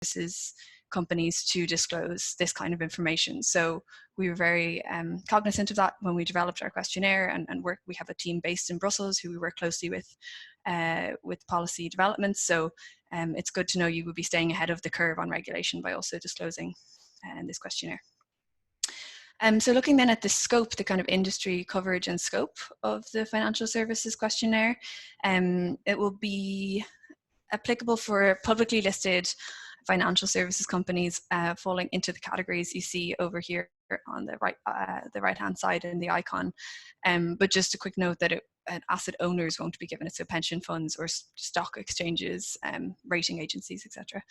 services companies to disclose this kind of information. So we were very cognizant of that when we developed our questionnaire, and we have a team based in Brussels who we work closely with policy developments. So it's good to know you will be staying ahead of the curve on regulation by also disclosing this questionnaire. So looking then at the scope, the kind of industry coverage and scope of the financial services questionnaire, it will be applicable for publicly listed financial services companies falling into the categories you see over here on the right-hand side in the icon. But just a quick note that asset owners won't be given it, so pension funds or stock exchanges, rating agencies, etc.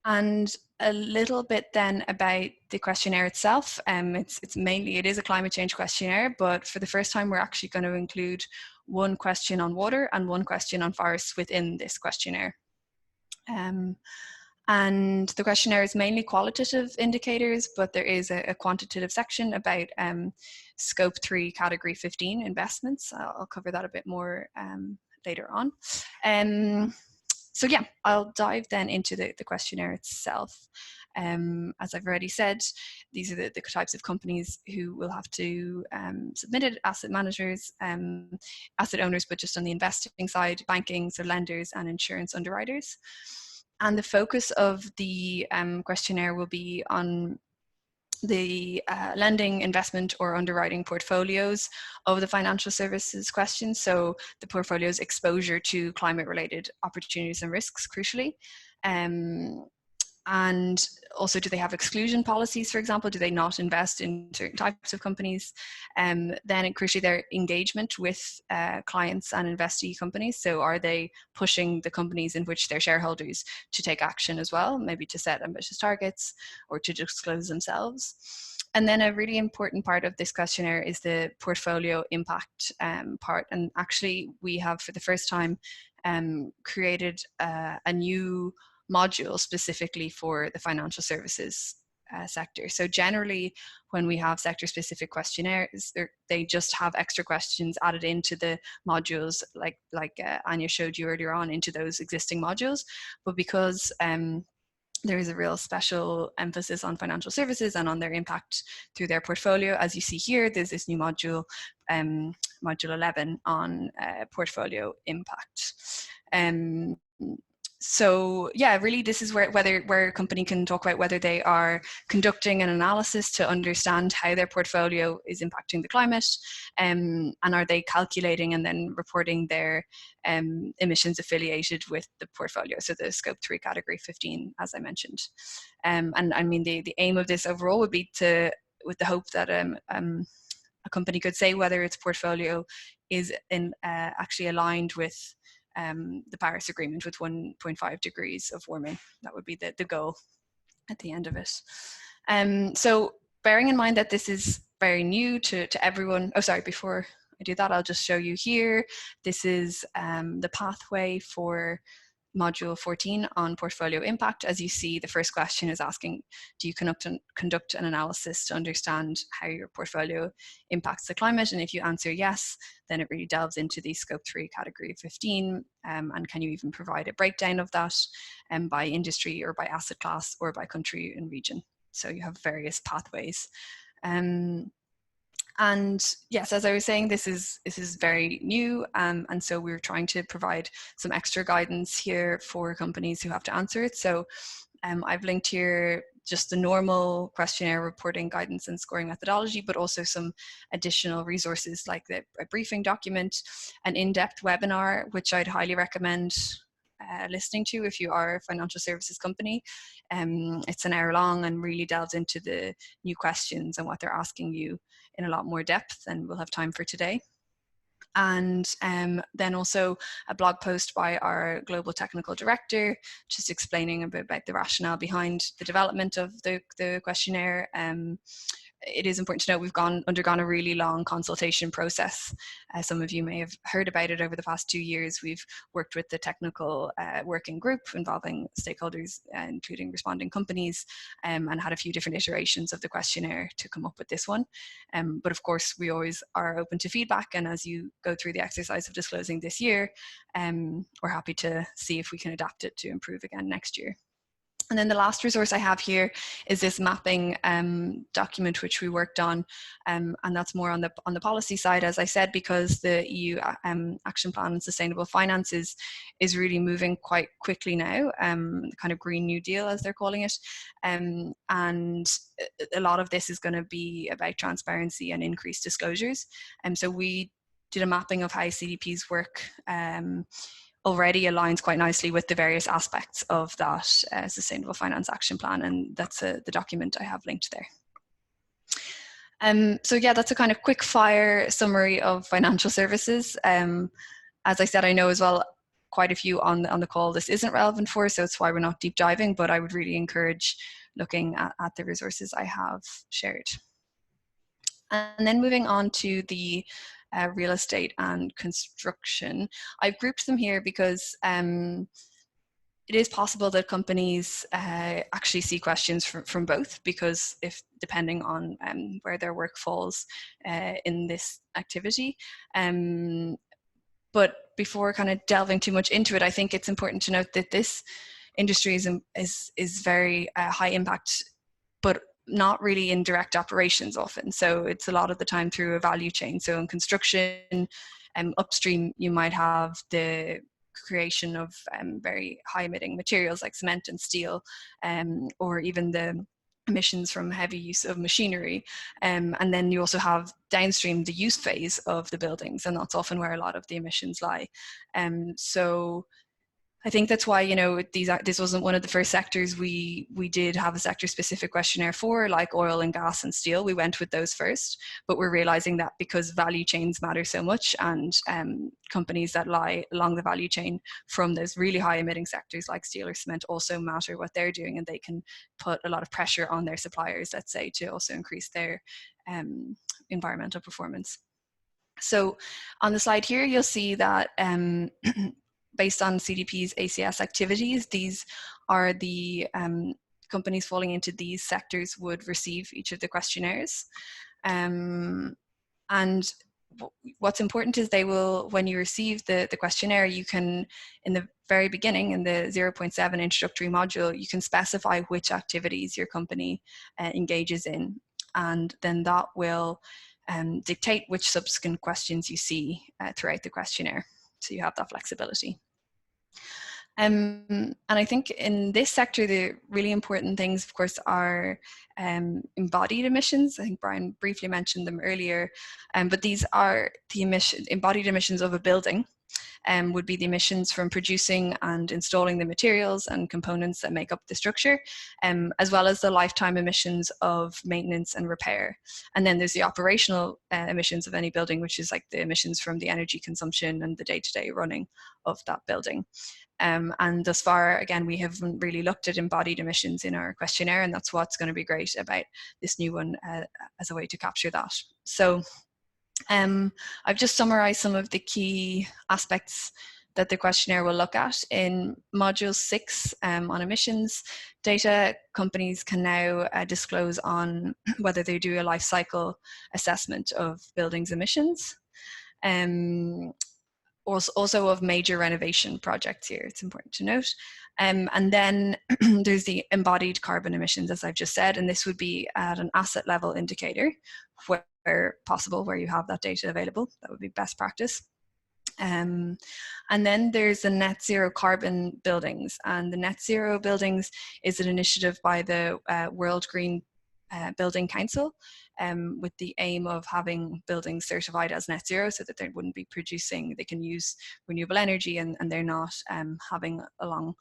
And a little bit then about the questionnaire itself. It is a climate change questionnaire, but for the first time we're actually going to include one question on water and one question on forests within this questionnaire. And the questionnaire is mainly qualitative indicators, but there is a quantitative section about scope 3 category 15 investments. I'll cover that a bit more later on. So yeah, I'll dive then into the questionnaire itself. As I've already said, these are the types of companies who will have to submit it: asset managers, asset owners, but just on the investing side, banking, so lenders and insurance underwriters. And the focus of the questionnaire will be on the lending, investment or underwriting portfolios of the financial services questions. So the portfolio's exposure to climate related opportunities and risks, crucially. And also, do they have exclusion policies, for example? Do they not invest in certain types of companies? Then crucially, their engagement with clients and investee companies. So are they pushing the companies in which they're shareholders to take action as well, maybe to set ambitious targets or to disclose themselves? And then a really important part of this questionnaire is the portfolio impact part. And actually, we have, for the first time, created a new module specifically for the financial services sector. So generally, when we have sector-specific questionnaires, they just have extra questions added into the modules, like Anya showed you earlier on, into those existing modules. But because there is a real special emphasis on financial services and on their impact through their portfolio, as you see here, there's this new module, module 11, on portfolio impact. So yeah, really this is where a company can talk about whether they are conducting an analysis to understand how their portfolio is impacting the climate, and are they calculating and then reporting their emissions affiliated with the portfolio, so the scope 3 category 15, as I mentioned. And I mean, the aim of this overall would be with the hope that a company could say whether its portfolio is actually aligned with the Paris Agreement, with 1.5 degrees of warming. That would be the goal at the end of it. So bearing in mind that this is very new to everyone, oh sorry, before I do that, I'll just show you here. This is the pathway for module 14 on portfolio impact. As you see, the first question is asking, do you conduct an analysis to understand how your portfolio impacts the climate? And if you answer yes, then it really delves into the scope 3 category 15. And can you even provide a breakdown of that by industry or by asset class or by country and region? So you have various pathways. And yes, as I was saying, this is very new, and so we're trying to provide some extra guidance here for companies who have to answer it. So I've linked here just the normal questionnaire reporting guidance and scoring methodology, but also some additional resources like a briefing document, an in-depth webinar, which I'd highly recommend listening to if you are a financial services company. It's an hour long and really delves into the new questions and what they're asking you in a lot more depth than we'll have time for today. And then also a blog post by our global technical director, just explaining a bit about the rationale behind the development of the questionnaire, it is important to note we've undergone a really long consultation process. Some of you may have heard about it over the past 2 years. We've worked with the technical working group involving stakeholders, including responding companies, and had a few different iterations of the questionnaire to come up with this one. But of course, we always are open to feedback, and as you go through the exercise of disclosing this year, we're happy to see if we can adapt it to improve again next year. And then the last resource I have here is this mapping document which we worked on, and that's more on the policy side, as I said, because the EU Action Plan on Sustainable Finance is really moving quite quickly now, the kind of Green New Deal as they're calling it, and a lot of this is going to be about transparency and increased disclosures. And so we did a mapping of how CDP's work already aligns quite nicely with the various aspects of that Sustainable Finance Action Plan, and that's the document I have linked there. So yeah, that's a kind of quick fire summary of financial services. As I said, I know as well quite a few on the call this isn't relevant for, so it's why we're not deep diving, but I would really encourage looking at the resources I have shared. And then moving on to the real estate and construction. I've grouped them here because it is possible that companies actually see questions from both, because if depending on where their work falls in this activity. But before kind of delving too much into it, I think it's important to note that this industry is very high impact, but not really in direct operations often. So it's a lot of the time through a value chain. So in construction, upstream, you might have the creation of very high emitting materials like cement and steel, or even the emissions from heavy use of machinery. And then you also have downstream the use phase of the buildings, and that's often where a lot of the emissions lie. So I think that's why, you know, this wasn't one of the first sectors we did have a sector specific questionnaire for, like oil and gas and steel. We went with those first, but we're realizing that because value chains matter so much, and companies that lie along the value chain from those really high emitting sectors like steel or cement also matter what they're doing, and they can put a lot of pressure on their suppliers, let's say, to also increase their environmental performance. So on the slide here, you'll see that based on CDP's ACS activities, these are the companies falling into these sectors would receive each of the questionnaires. And what's important is they will, when you receive the questionnaire, you can, in the very beginning, in the 0.7 introductory module, you can specify which activities your company engages in. And then that will dictate which subsequent questions you see throughout the questionnaire. So you have that flexibility. And I think in this sector, the really important things, of course, are embodied emissions. I think Brian briefly mentioned them earlier, but these are the embodied emissions of a building. Would be the emissions from producing and installing the materials and components that make up the structure, as well as the lifetime emissions of maintenance and repair. And then there's the operational emissions of any building, which is like the emissions from the energy consumption and the day-to-day running of that building. And thus far, again, we haven't really looked at embodied emissions in our questionnaire, and that's what's going to be great about this new one as a way to capture that. So I've just summarized some of the key aspects that the questionnaire will look at. In module 6 on emissions data, companies can now disclose on whether they do a life cycle assessment of buildings emissions. Also of major renovation projects here, it's important to note. And then there's the embodied carbon emissions, as I've just said, and this would be at an asset level indicator where possible, where you have that data available. That would be best practice. And then there's the net zero carbon buildings, and the net zero buildings is an initiative by the World Green Building Council, with the aim of having buildings certified as net zero, so that they wouldn't be producing, they can use renewable energy, and they're not having a long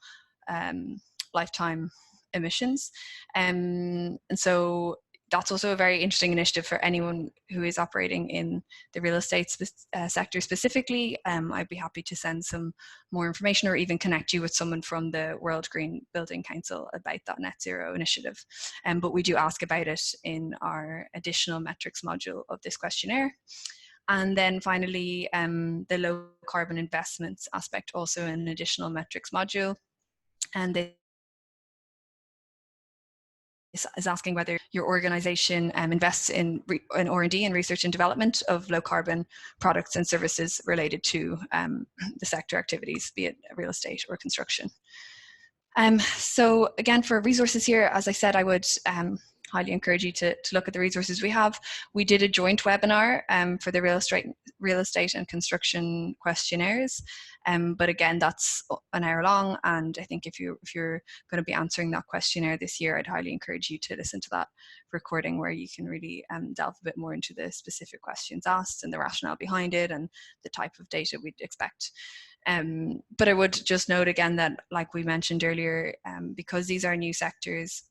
lifetime emissions. And so that's also a very interesting initiative for anyone who is operating in the real estate sector specifically. I'd be happy to send some more information or even connect you with someone from the World Green Building Council about that net zero initiative. But we do ask about it in our additional metrics module of this questionnaire. And then finally, the low carbon investments aspect, also an additional metrics module. And this is asking whether your organization invests in R&D and research and development of low carbon products and services related to the sector activities, be it real estate or construction. So again, for resources here, as I said, I would highly encourage you to look at the resources we have. We did a joint webinar for the real estate and construction questionnaires. But again, that's an hour long. And I think if you're going to be answering that questionnaire this year, I'd highly encourage you to listen to that recording, where you can really delve a bit more into the specific questions asked and the rationale behind it and the type of data we'd expect. But I would just note again that, like we mentioned earlier, because these are new sectors,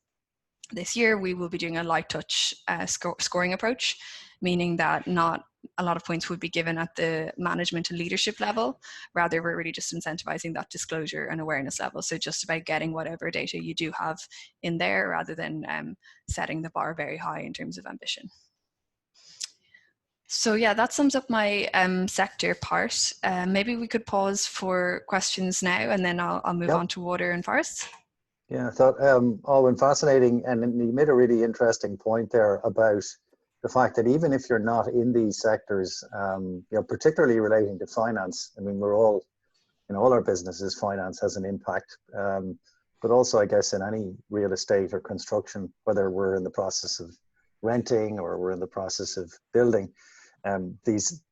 this year we will be doing a light touch scoring approach, meaning that not a lot of points would be given at the management and leadership level. Rather, we're really just incentivizing that disclosure and awareness level. So just about getting whatever data you do have in there, rather than setting the bar very high in terms of ambition. So yeah, that sums up my sector part. Maybe we could pause for questions now, and then I'll move on to water and forests. Yeah, I thought, Owen, fascinating. And you made a really interesting point there about the fact that even if you're not in these sectors, you know, particularly relating to finance, I mean, we're all, in all our businesses, finance has an impact. But also, I guess, in any real estate or construction, whether we're in the process of renting or we're in the process of building, these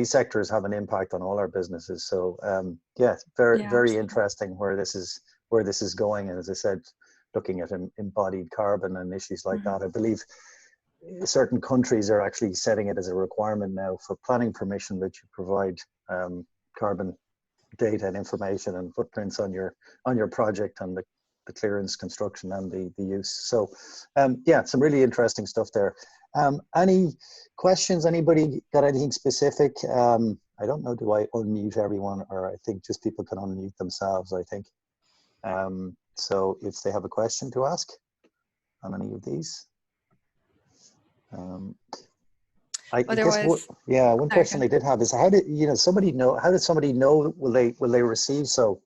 sectors have an impact on all our businesses. So yeah, very interesting where this is going. And as I said, looking at embodied carbon and issues like that, I believe certain countries are actually setting it as a requirement now for planning permission that you provide carbon data and information and footprints on your project and the clearance, construction, and the use. So yeah, some really interesting stuff there. Any questions? Anybody got anything specific? I don't know, do I unmute everyone, or I think just people can unmute themselves, I think. So if they have a question to ask on any of these. I guess one question I did have is, how did somebody know, will they receive, so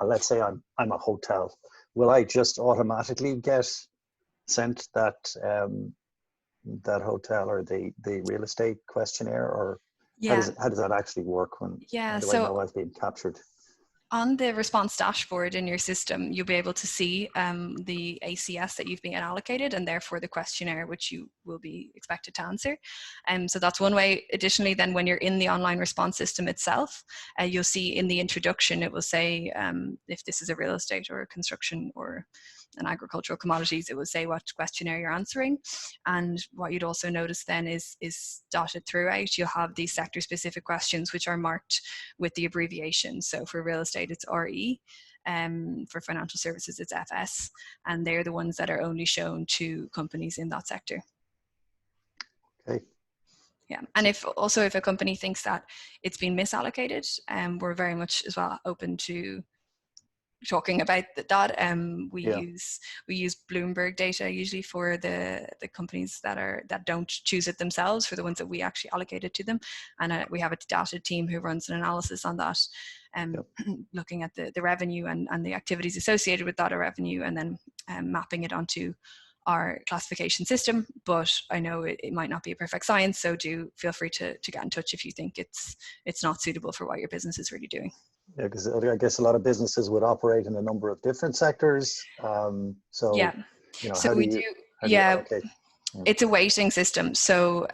let's say I'm a hotel, will I just automatically get sent that that hotel or the real estate questionnaire, or how does that actually work? When do I know I've been captured? On the response dashboard in your system, you'll be able to see the ACS that you've been allocated, and therefore the questionnaire which you will be expected to answer. So that's one way. Additionally, then when you're in the online response system itself, you'll see in the introduction, it will say if this is a real estate or a construction or an agricultural commodities, it will say what questionnaire you're answering. And what you'd also notice then is dotted throughout, you'll have these sector specific questions which are marked with the abbreviation. So for real estate, it's RE. For financial services, it's FS. And they're the ones that are only shown to companies in that sector. Okay. Yeah, and if a company thinks that it's been misallocated, we're very much as well open to talking about that. We use Bloomberg data usually for the companies that don't choose it themselves, for the ones that we actually allocated to them, and we have a data team who runs an analysis on that, looking at the revenue and the activities associated with that revenue, and then mapping it onto our classification system. But I know it might not be a perfect science, so do feel free to get in touch if you think it's not suitable for what your business is really doing. Yeah, because I guess a lot of businesses would operate in a number of different sectors. So yeah, so we do. It's a weighting system. So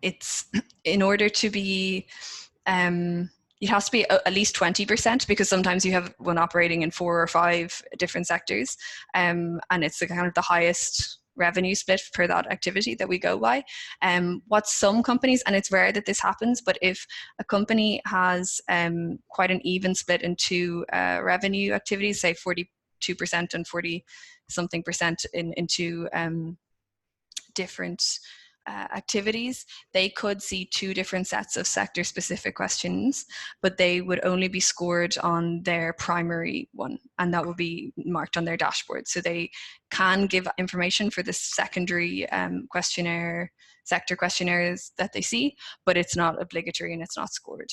it's, in order to be, it has to be at least 20%, because sometimes you have one operating in 4 or 5 different sectors, and it's the kind of the highest revenue split per that activity that we go by. What some companies, and it's rare that this happens, but if a company has quite an even split into revenue activities, say 42% and 40 something percent into different activities, they could see 2 different sets of sector specific questions, but they would only be scored on their primary one, and that would be marked on their dashboard. So they can give information for the secondary sector questionnaires that they see, but it's not obligatory and it's not scored.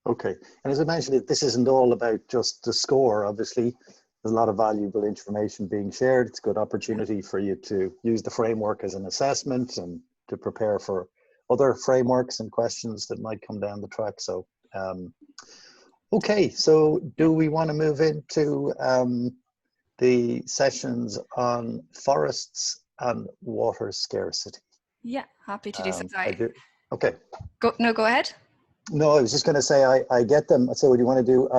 Okay. And as I mentioned, this isn't all about just the score. Obviously, there's a lot of valuable information being shared. It's a good opportunity for you to use the framework as an assessment and to prepare for other frameworks and questions that might come down the track. So, okay, so do we want to move into the sessions on forests and water scarcity? Yeah, happy to do so. Okay. Go ahead. No, I was just going to say I get them. So what do you want to do?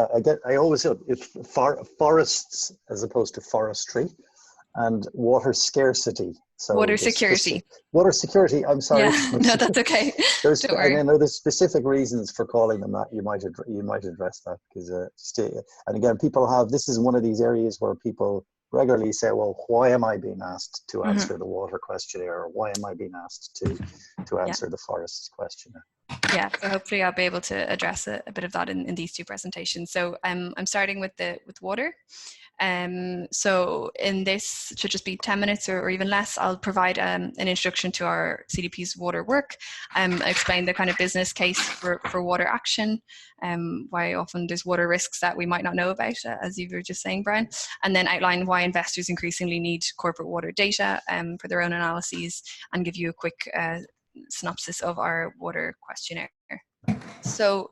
I always say it's forests as opposed to forestry, and water scarcity. So water security. Water security. I'm sorry. Yeah, no, that's okay. Don't worry. I know there's specific reasons for calling them that. You might address that because and again, people have. This is one of these areas where people regularly say, "Well, why am I being asked to answer the water questionnaire, or why am I being asked to answer the forests questionnaire?" Yeah, so hopefully I'll be able to address a bit of that in these 2 presentations. So I'm starting with water. So in this should just be 10 minutes or even less. I'll provide an introduction to our CDP's water work, explain the kind of business case for water action, why often there's water risks that we might not know about, as you were just saying, Brian, and then outline why investors increasingly need corporate water data for their own analyses, and give you a quick synopsis of our water questionnaire. So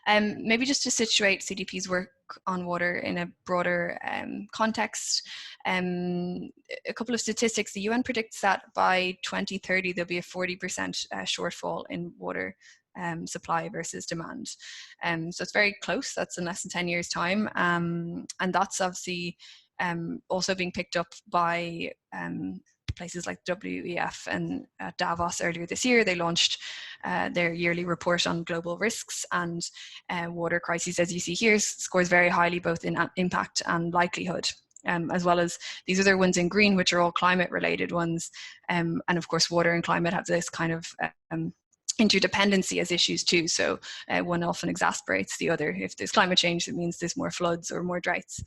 maybe just to situate CDP's work on water in a broader context, a couple of statistics. The UN predicts that by 2030 there'll be a 40% shortfall in water supply versus demand. So it's very close. That's in less than 10 years' time. And that's obviously also being picked up by places like WEF and Davos earlier this year. They launched their yearly report on global risks, and water crises, as you see here, scores very highly both in impact and likelihood, as well as these other ones in green, which are all climate related ones. And of course, water and climate have this kind of interdependency as issues too. So one often exacerbates the other. If there's climate change, it means there's more floods or more droughts,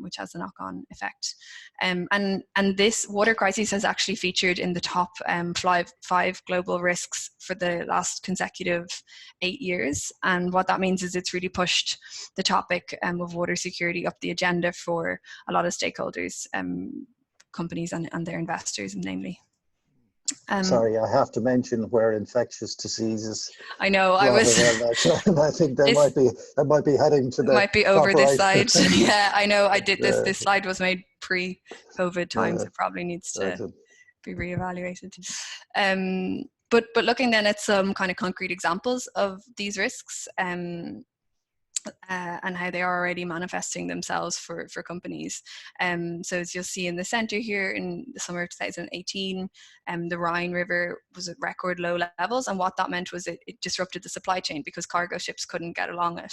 which has a knock-on effect. And this water crisis has actually featured in the top 5 global risks for the last consecutive 8 years. And what that means is it's really pushed the topic of water security up the agenda for a lot of stakeholders, companies and their investors, namely. Sorry, I have to mention where infectious diseases. I know. I think that might be heading to the. Might be over this slide. Yeah, I know. I did this. This slide was made pre-COVID times. It probably needs to be reevaluated. But looking then at some kind of concrete examples of these risks, and how they are already manifesting themselves for companies. So as you'll see in the center here, in the summer of 2018, the Rhine River was at record low levels, and what that meant was it disrupted the supply chain because cargo ships couldn't get along it.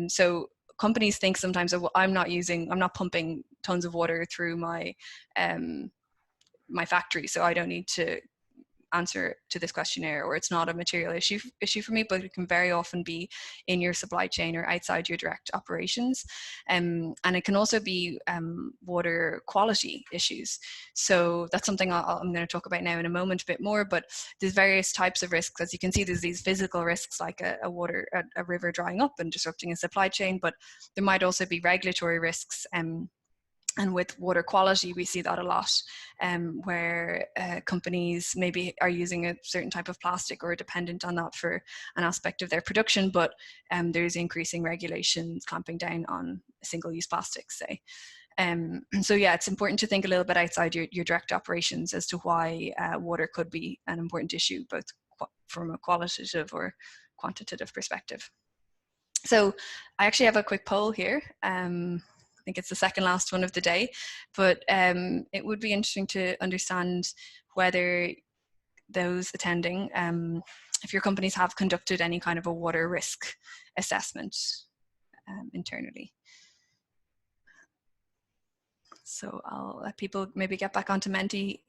So companies think sometimes, oh, well, I'm not pumping tons of water through my my factory, so I don't need to answer to this questionnaire, or it's not a material issue for me, but it can very often be in your supply chain or outside your direct operations. And it can also be water quality issues. So that's something I'm going to talk about now in a moment a bit more, but there's various types of risks. As you can see, there's these physical risks like a river drying up and disrupting a supply chain, but there might also be regulatory risks. And with water quality, we see that a lot, where companies maybe are using a certain type of plastic or are dependent on that for an aspect of their production, but there's increasing regulations clamping down on single-use plastics, say. So yeah, it's important to think a little bit outside your direct operations as to why water could be an important issue, both from a qualitative or quantitative perspective. So I actually have a quick poll here. I think it's the second last one of the day, but it would be interesting to understand whether those attending, if your companies have conducted any kind of a water risk assessment internally. So I'll let people maybe get back onto Menti.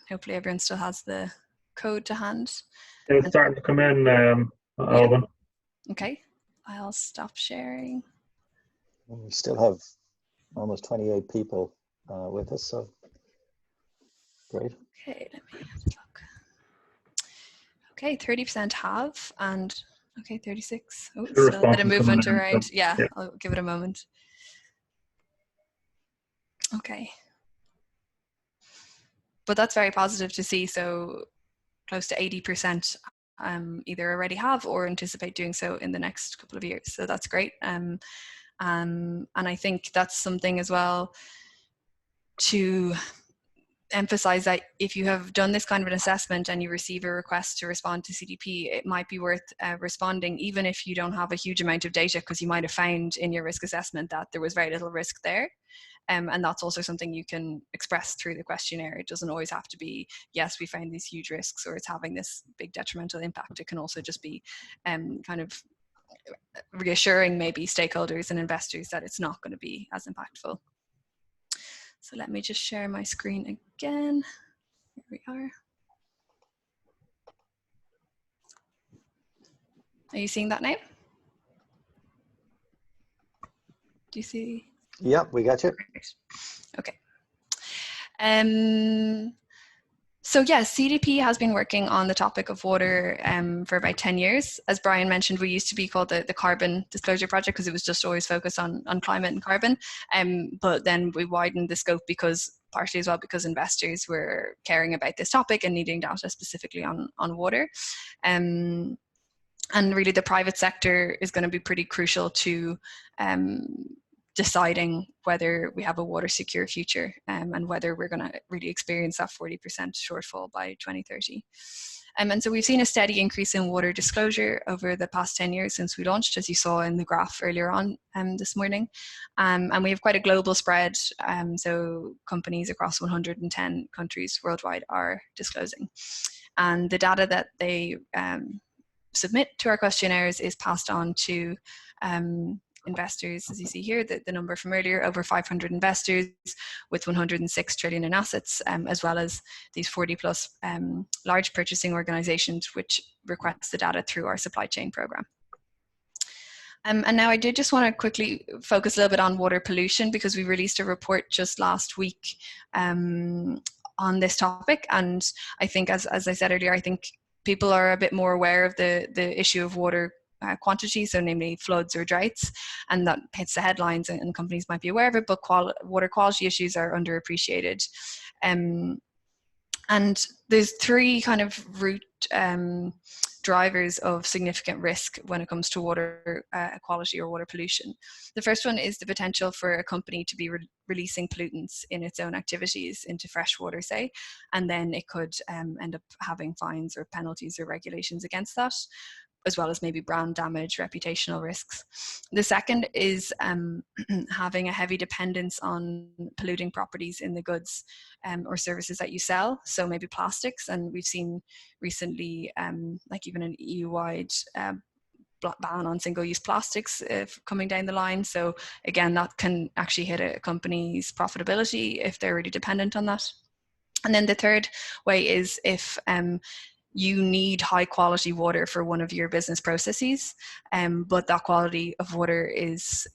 Hopefully everyone still has the code to hand. It's starting to come in, Alban. Yeah. Okay, I'll stop sharing. We still have almost 28 people with us, so great. Okay, let me have a look. Okay, 30% have, and okay, 36. Oh, still a bit of movement around. Yeah, I'll give it a moment. Okay. But that's very positive to see. So close to 80% either already have or anticipate doing so in the next couple of years. So that's great. And I think that's something as well to emphasize, that if you have done this kind of an assessment and you receive a request to respond to CDP, it might be worth responding, even if you don't have a huge amount of data, because you might have found in your risk assessment that there was very little risk there. And that's also something you can express through the questionnaire. It doesn't always have to be, yes, we found these huge risks, or it's having this big detrimental impact. It can also just be kind of reassuring maybe stakeholders and investors that it's not going to be as impactful. So let me just share my screen again. Here we are. Are you seeing that now? Do you see? Yeah, we got you. Okay. So yes, CDP has been working on the topic of water for about 10 years. As Brian mentioned, we used to be called the Carbon Disclosure Project because it was just always focused on climate and carbon. But then we widened the scope partially as well because investors were caring about this topic and needing data specifically on water. And really the private sector is going to be pretty crucial to deciding whether we have a water secure future and whether we're going to really experience that 40% shortfall by 2030. And so we've seen a steady increase in water disclosure over the past 10 years since we launched, as you saw in the graph earlier on this morning. And we have quite a global spread. So companies across 110 countries worldwide are disclosing. And the data that they submit to our questionnaires is passed on to investors, as you see here, the number from earlier, over 500 investors with 106 trillion in assets, as well as these 40 plus large purchasing organizations which request the data through our supply chain program. And now I did just want to quickly focus a little bit on water pollution, because we released a report just last week on this topic. And I think, as I said earlier, I think people are a bit more aware of the issue of water quantity, so namely floods or droughts, and that hits the headlines and companies might be aware of it, but water quality issues are underappreciated. And there's three kind of root drivers of significant risk when it comes to water quality or water pollution. The first one is the potential for a company to be releasing pollutants in its own activities into fresh water, say, and then it could end up having fines or penalties or regulations against that, as well as maybe brand damage, reputational risks. The second is having a heavy dependence on polluting properties in the goods or services that you sell, so maybe plastics. And we've seen recently, like even an EU-wide ban on single-use plastics coming down the line. So again, that can actually hit a company's profitability if they're really dependent on that. And then the third way is if you need high quality water for one of your business processes, but that quality of water is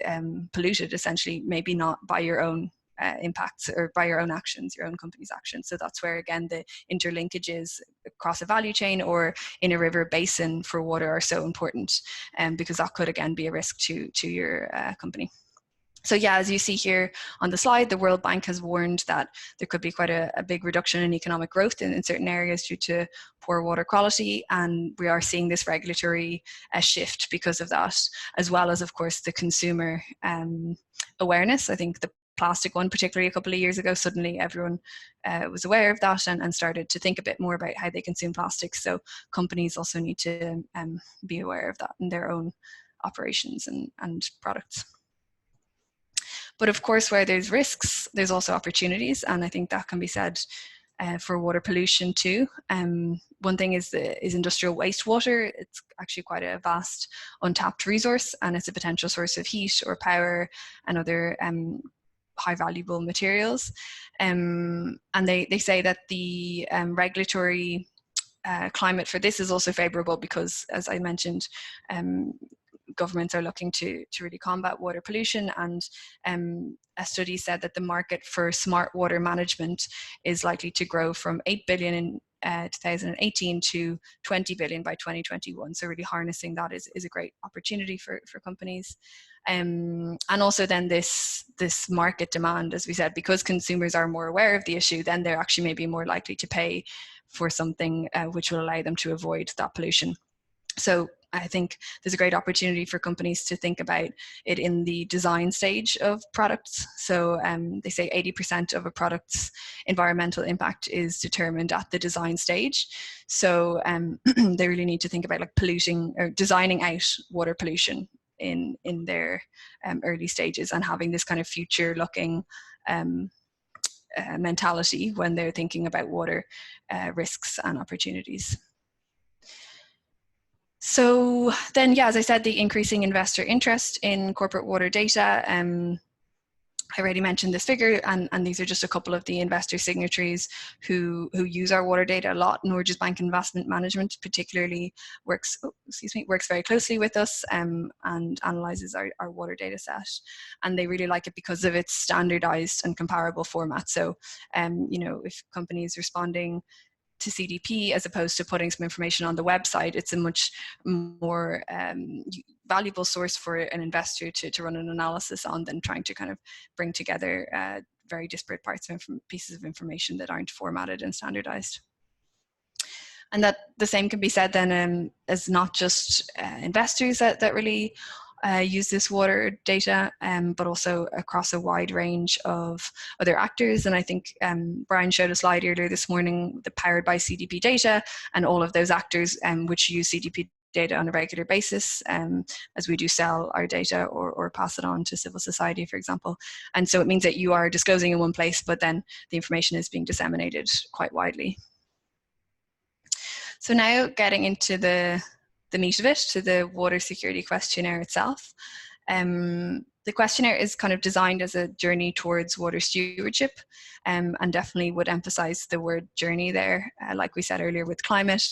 polluted, essentially, maybe not by your own impacts or by your own actions, your own company's actions. So that's where, again, the interlinkages across a value chain or in a river basin for water are so important, because that could, again, be a risk to your company. So yeah, as you see here on the slide, the World Bank has warned that there could be quite a big reduction in economic growth in certain areas due to poor water quality. And we are seeing this regulatory shift because of that, as well as, of course, the consumer awareness. I think the plastic one, particularly a couple of years ago, suddenly everyone was aware of that and started to think a bit more about how they consume plastics. So companies also need to be aware of that in their own operations and products. But of course, where there's risks, there's also opportunities. And I think that can be said for water pollution too. One thing is industrial wastewater. It's actually quite a vast untapped resource, and it's a potential source of heat or power and other high valuable materials. And they say that the regulatory climate for this is also favorable because, as I mentioned, governments are looking to really combat water pollution, and a study said that the market for smart water management is likely to grow from 8 billion in 2018 to 20 billion by 2021. So really harnessing that is a great opportunity for companies. And also then this market demand, as we said, because consumers are more aware of the issue, then they're actually maybe more likely to pay for something which will allow them to avoid that pollution. So I think there's a great opportunity for companies to think about it in the design stage of products. So they say 80% of a product's environmental impact is determined at the design stage. So they really need to think about like polluting or designing out water pollution in their early stages, and having this kind of future looking mentality when they're thinking about water risks and opportunities. So then, yeah, as I said, the increasing investor interest in corporate water data. I already mentioned this figure, and these are just a couple of the investor signatories who use our water data a lot. Norges Bank Investment Management particularly works very closely with us and analyzes our water data set. And they really like it because of its standardized and comparable format. So, if companies responding to CDP as opposed to putting some information on the website, it's a much more valuable source for an investor to run an analysis on than trying to kind of bring together very disparate pieces of information that aren't formatted and standardized. And that the same can be said then as not just investors that really use this water data, but also across a wide range of other actors. And I think Brian showed a slide earlier this morning, the powered by CDP data, and all of those actors which use CDP data on a regular basis, as we do sell our data or pass it on to civil society, for example. And so it means that you are disclosing in one place, but then the information is being disseminated quite widely. So now getting into the meat of it, to the water security questionnaire itself. The questionnaire is kind of designed as a journey towards water stewardship, and definitely would emphasize the word journey there. Like we said earlier with climate,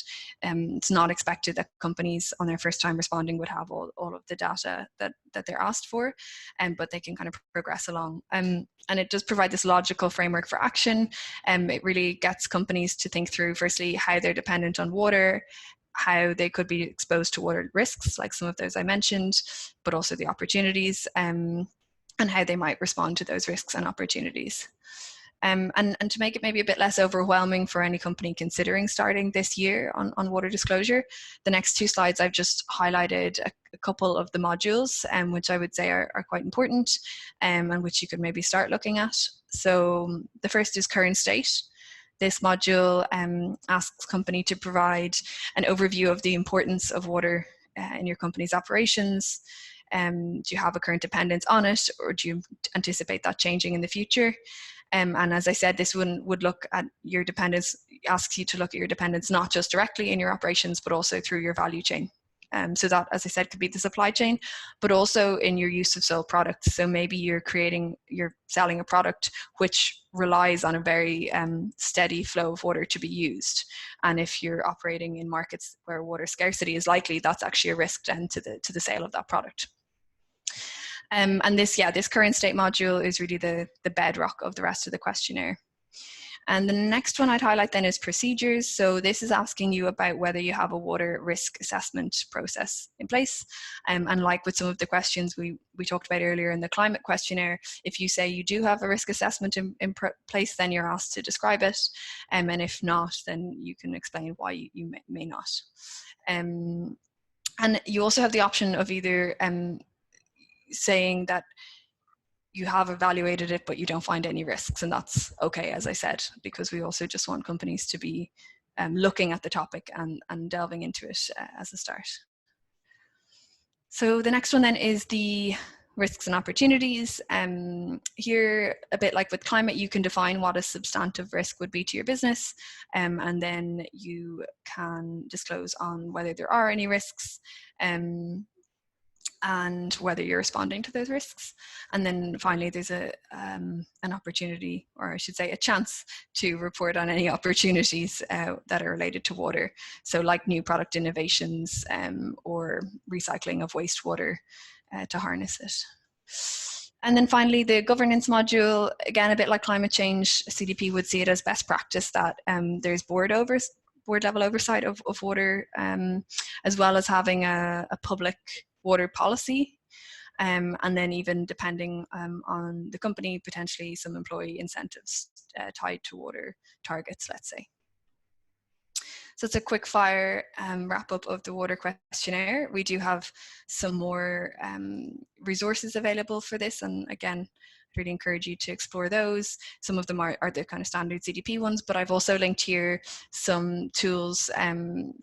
it's not expected that companies on their first time responding would have all of the data that they're asked for, but they can kind of progress along. And it does provide this logical framework for action. It really gets companies to think through, firstly, how they're dependent on water, how they could be exposed to water risks, like some of those I mentioned, but also the opportunities, and how they might respond to those risks and opportunities. And to make it maybe a bit less overwhelming for any company considering starting this year on water disclosure, the next two slides I've just highlighted a couple of the modules, which I would say are quite important, and which you could maybe start looking at. So the first is current state. This module asks company to provide an overview of the importance of water in your company's operations. Do you have a current dependence on it, or do you anticipate that changing in the future? And as I said, this one would look at your dependence, asks you to look at your dependence not just directly in your operations, but also through your value chain. So that, as I said, could be the supply chain, but also in your use of sold products. So maybe you're selling a product which relies on a very steady flow of water to be used. And if you're operating in markets where water scarcity is likely, that's actually a risk then to the sale of that product. And this current state module is really the bedrock of the rest of the questionnaire. And the next one I'd highlight then is procedures. So this is asking you about whether you have a water risk assessment process in place. And like with some of the questions we talked about earlier in the climate questionnaire, if you say you do have a risk assessment in place, then you're asked to describe it. And if not, then you can explain why you may not. And you also have the option of either saying that you have evaluated it, but you don't find any risks, and that's okay, as I said, because we also just want companies to be looking at the topic and delving into it as a start. So the next one then is the risks and opportunities. Here, a bit like with climate, you can define what a substantive risk would be to your business, and then you can disclose on whether there are any risks. and whether you're responding to those risks. And then finally, there's an opportunity, or I should say a chance, to report on any opportunities that are related to water. So like new product innovations or recycling of wastewater to harness it. And then finally, the governance module, again, a bit like climate change, CDP would see it as best practice that there's board level oversight of water, as well as having a public water policy. And then even depending on the company, potentially some employee incentives tied to water targets, let's say. So it's a quick fire wrap up of the water questionnaire. We do have some more resources available for this. And again, I'd really encourage you to explore those. Some of them are the kind of standard CDP ones, but I've also linked here some tools,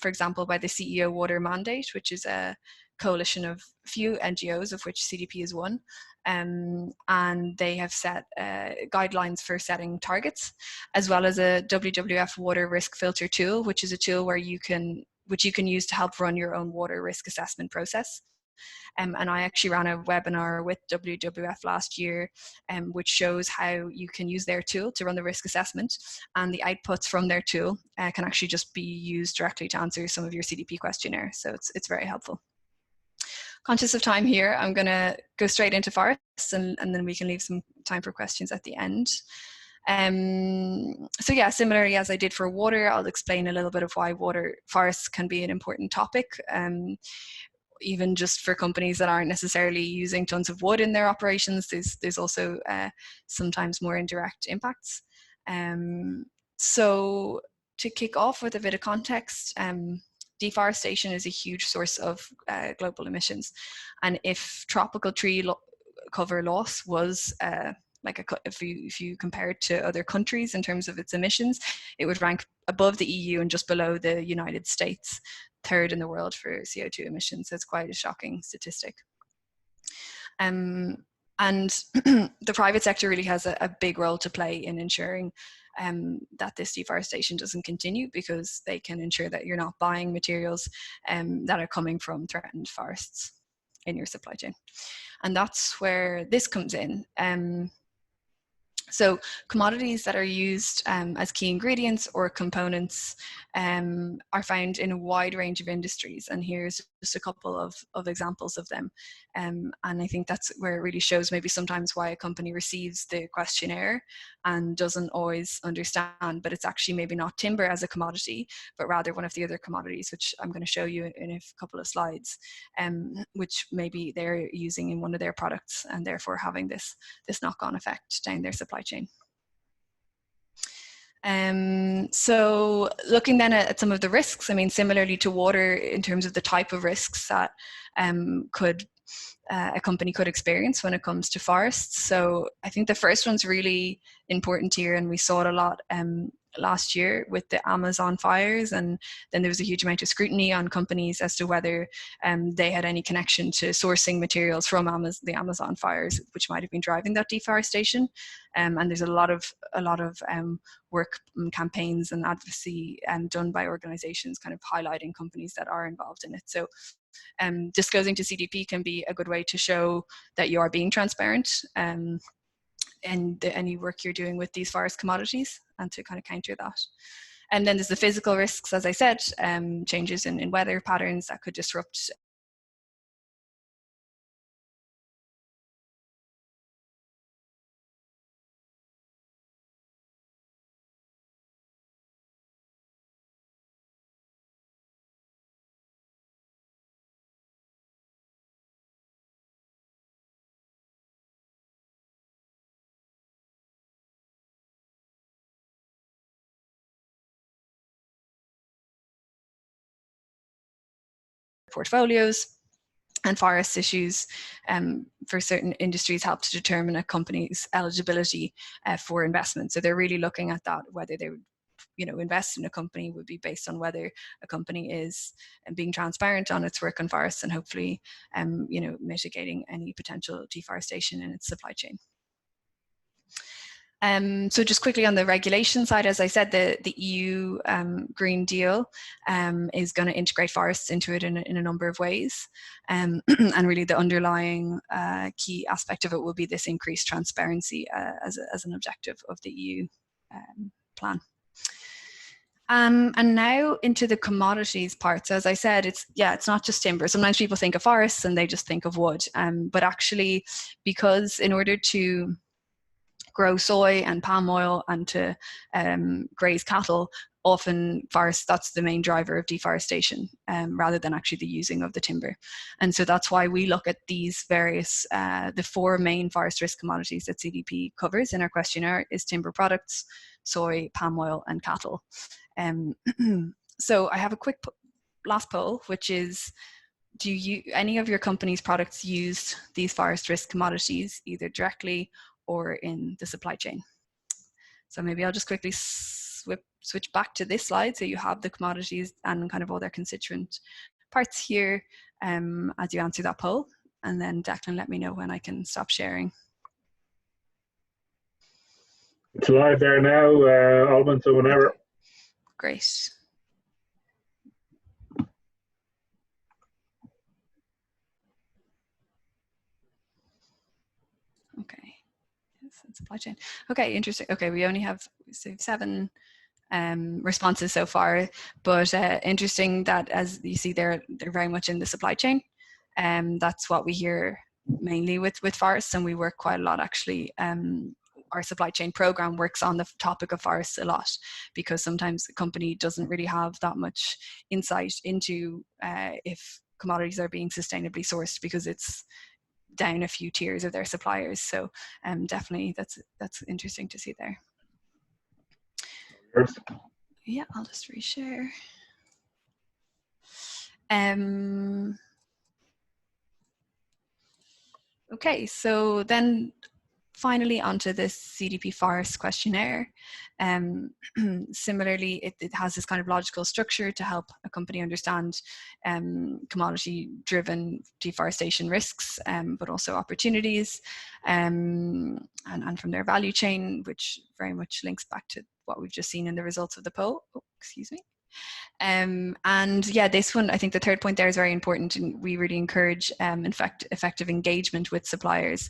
for example, by the CEO Water Mandate, which is a coalition of a few NGOs, of which CDP is one. And they have set guidelines for setting targets, as well as a WWF water risk filter tool, which is a tool where you can use to help run your own water risk assessment process. And I actually ran a webinar with WWF last year, which shows how you can use their tool to run the risk assessment, and the outputs from their tool can actually just be used directly to answer some of your CDP questionnaire. So it's very helpful. Conscious of time here, I'm going to go straight into forests, and then we can leave some time for questions at the end. So yeah, similarly as I did for water, I'll explain a little bit of why forests can be an important topic, even just for companies that aren't necessarily using tons of wood in their operations. There's also sometimes more indirect impacts. So to kick off with a bit of context, deforestation is a huge source of global emissions, and if tropical tree cover loss was if you compare it to other countries in terms of its emissions, it would rank above the EU and just below the United States, third in the world for CO2 emissions. So it's quite a shocking statistic. And the private sector really has a big role to play in ensuring that this deforestation doesn't continue, because they can ensure that you're not buying materials that are coming from threatened forests in your supply chain. And that's where this comes in. So commodities that are used as key ingredients or components are found in a wide range of industries. And here's just a couple of examples of them. And I think that's where it really shows maybe sometimes why a company receives the questionnaire and doesn't always understand, but it's actually maybe not timber as a commodity, but rather one of the other commodities, which I'm going to show you in a couple of slides, which maybe they're using in one of their products and therefore having this knock-on effect down their supply chain. So looking then at some of the risks, I mean, similarly to water in terms of the type of risks that a company could experience when it comes to forests. So I think the first one's really important here, and we saw it a lot last year with the Amazon fires, and then there was a huge amount of scrutiny on companies as to whether they had any connection to sourcing materials from the Amazon fires, which might have been driving that deforestation. And there's a lot of work and campaigns and advocacy done by organizations kind of highlighting companies that are involved in it. So disclosing to CDP can be a good way to show that you are being transparent in any work you're doing with these forest commodities, and to kind of counter that. And then there's the physical risks, as I said, changes in weather patterns that could disrupt portfolios. And forest issues for certain industries help to determine a company's eligibility for investment. So they're really looking at that, whether they would invest in a company would be based on whether a company is being transparent on its work on forests, and hopefully mitigating any potential deforestation in its supply chain. So just quickly on the regulation side, as I said, the EU Green Deal is going to integrate forests into it in a number of ways. And really the underlying key aspect of it will be this increased transparency as an objective of the EU plan. And now into the commodities part. So as I said, it's not just timber. Sometimes people think of forests and they just think of wood. But actually, because in order to grow soy and palm oil and to graze cattle, often forests, that's the main driver of deforestation, rather than actually the using of the timber. And so that's why we look at these various, the 4 main forest risk commodities that CDP covers in our questionnaire is timber products, soy, palm oil, and cattle. So I have a quick last poll, which is, do you, any of your company's products use these forest risk commodities either directly or in the supply chain? So maybe I'll just quickly switch back to this slide so you have the commodities and kind of all their constituent parts here as you answer that poll. And then Declan, let me know when I can stop sharing. It's live there now, Alban, so whenever. Great. Okay. Supply chain. Okay, interesting. Okay, we only have 7 responses so far, but interesting that, as you see, they're very much in the supply chain. That's what we hear mainly with forests, and we work quite a lot actually. Our supply chain program works on the topic of forests a lot, because sometimes the company doesn't really have that much insight into if commodities are being sustainably sourced, because it's down a few tiers of their suppliers. So definitely that's interesting to see there. Yeah, I'll just reshare. Okay, so then finally onto this CDP Forest Questionnaire. Similarly, it has this kind of logical structure to help a company understand commodity-driven deforestation risks, but also opportunities, and from their value chain, which very much links back to what we've just seen in the results of the poll. Oh, excuse me. And yeah, this one, I think the third point there is very important, and we really encourage in fact effective engagement with suppliers,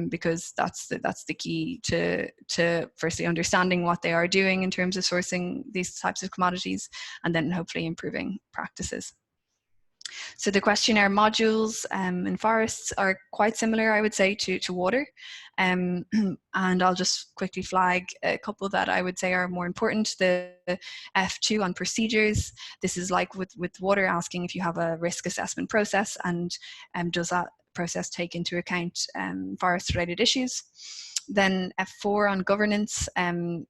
because that's the key to firstly understanding what they are doing in terms of sourcing these types of commodities, and then hopefully improving practices. So the questionnaire modules in forests are quite similar, I would say, to water. And I'll just quickly flag a couple that I would say are more important. The F2 on procedures. This is like with water, asking if you have a risk assessment process, and does that process take into account forest-related issues. Then F4 on governance,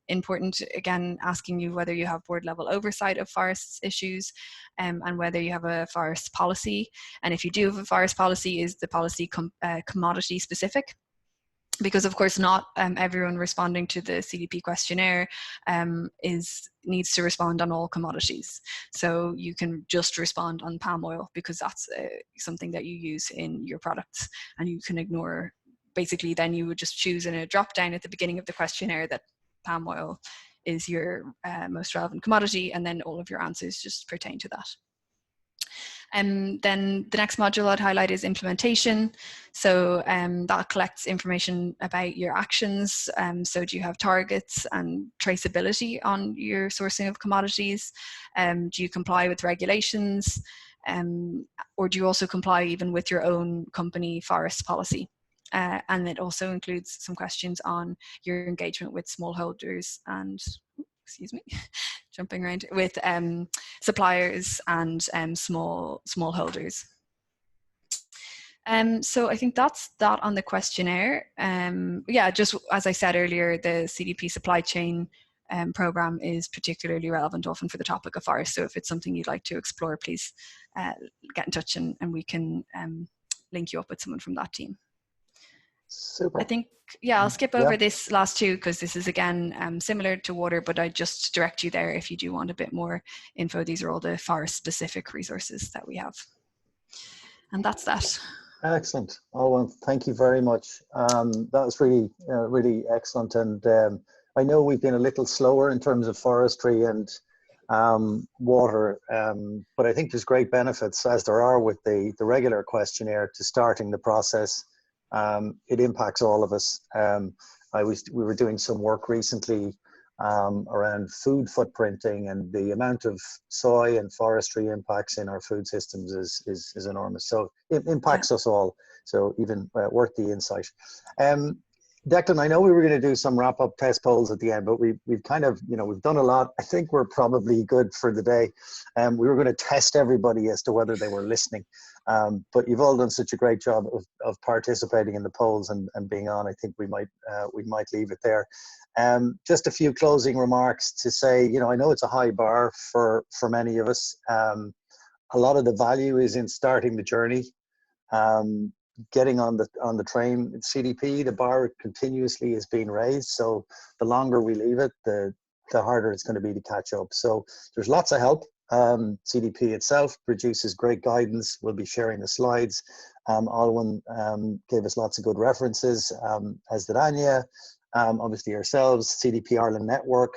important, again, asking you whether you have board level oversight of forests issues, and whether you have a forest policy. And if you do have a forest policy, is the policy commodity specific? Because of course not everyone responding to the CDP questionnaire needs to respond on all commodities. So you can just respond on palm oil because that's something that you use in your products, and you can ignore, basically then you would just choose in a drop down at the beginning of the questionnaire that palm oil is your most relevant commodity, and then all of your answers just pertain to that. And then the next module I'd highlight is implementation. So that collects information about your actions. So do you have targets and traceability on your sourcing of commodities? Do you comply with regulations? Or do you also comply even with your own company forest policy? And it also includes some questions on your engagement with smallholders and, excuse me, jumping around, with suppliers and smallholders. So I think that's that on the questionnaire. Yeah, just as I said earlier, the CDP supply chain program is particularly relevant often for the topic of forest. So if it's something you'd like to explore, please get in touch and we can link you up with someone from that team. Super. I think, yeah, I'll skip over this last two because this is again similar to water, but I just direct you there if you do want a bit more info. These are all the forest specific resources that we have. And that's that. Excellent. Oh, well, thank you very much. That was really, really excellent. And I know we've been a little slower in terms of forestry and water, but I think there's great benefits, as there are with the regular questionnaire, to starting the process. It impacts all of us. We were doing some work recently around food footprinting, and the amount of soy and forestry impacts in our food systems is enormous. So it impacts us all. So even worth the insight. Declan, I know we were going to do some wrap-up test polls at the end, but we've kind of, we've done a lot. I think we're probably good for the day. We were going to test everybody as to whether they were listening. But you've all done such a great job of participating in the polls and being on. I think we might leave it there. Just a few closing remarks to say, I know it's a high bar for many of us. A lot of the value is in starting the journey. Getting on the train. CDP, the bar continuously is being raised, so the longer we leave it, the harder it's going to be to catch up. So there's lots of help. CDP itself produces great guidance. We'll be sharing the slides. Alwyn gave us lots of good references, as did Anya. Obviously yourselves, CDP Ireland Network,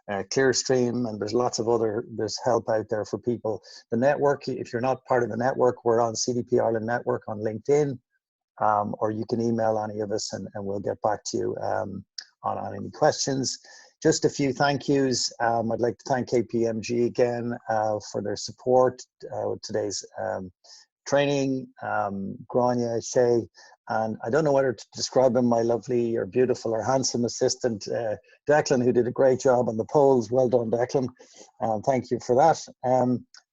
Clearstream, and there's help out there for people. The network, if you're not part of the network, we're on CDP Ireland Network on LinkedIn, or you can email any of us and we'll get back to you on any questions. Just a few thank yous. I'd like to thank KPMG again for their support with today's training, Grania, Shay, and I don't know whether to describe him, my lovely or beautiful or handsome assistant, Declan, who did a great job on the polls. Well done, Declan. Thank you for that.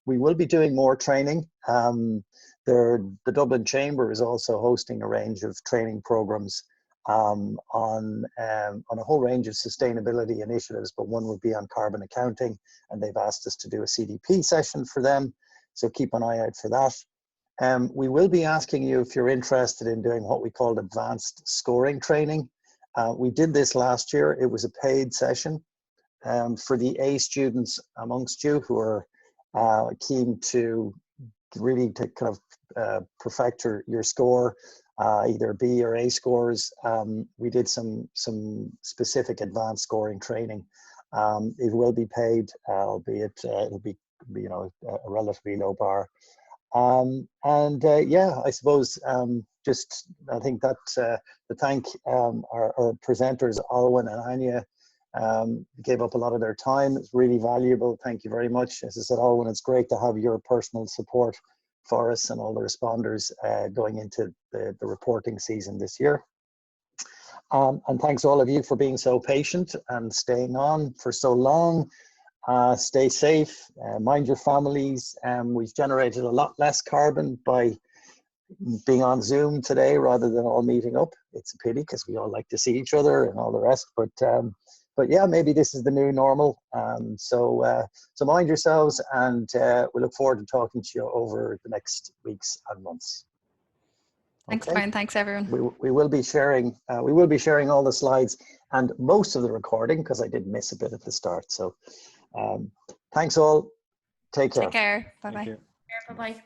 We will be doing more training. The Dublin Chamber is also hosting a range of training programs on a whole range of sustainability initiatives, but one would be on carbon accounting, and they've asked us to do a CDP session for them, so keep an eye out for that. We will be asking you if you're interested in doing what we call advanced scoring training. We did this last year. It was a paid session for the A students amongst you who are keen to really to kind of perfect your score, either B or A scores. We did some specific advanced scoring training. It will be paid, albeit it'll be a relatively low bar. Yeah, I suppose I think that to thank our presenters, Alwyn and Anya, gave up a lot of their time. It's really valuable. Thank you very much. As I said, Alwyn, it's great to have your personal support for us and all the responders going into the reporting season this year. And thanks all of you for being so patient and staying on for so long. Stay safe, mind your families. We've generated a lot less carbon by being on Zoom today rather than all meeting up. It's a pity because we all like to see each other and all the rest, but yeah, maybe this is the new normal. So mind yourselves, and we look forward to talking to you over the next weeks and months. Thanks, Brian. Thanks, everyone. We will be sharing all the slides and most of the recording, because I did miss a bit at the start. So thanks all. Take care. Take care. Bye-bye. Bye-bye.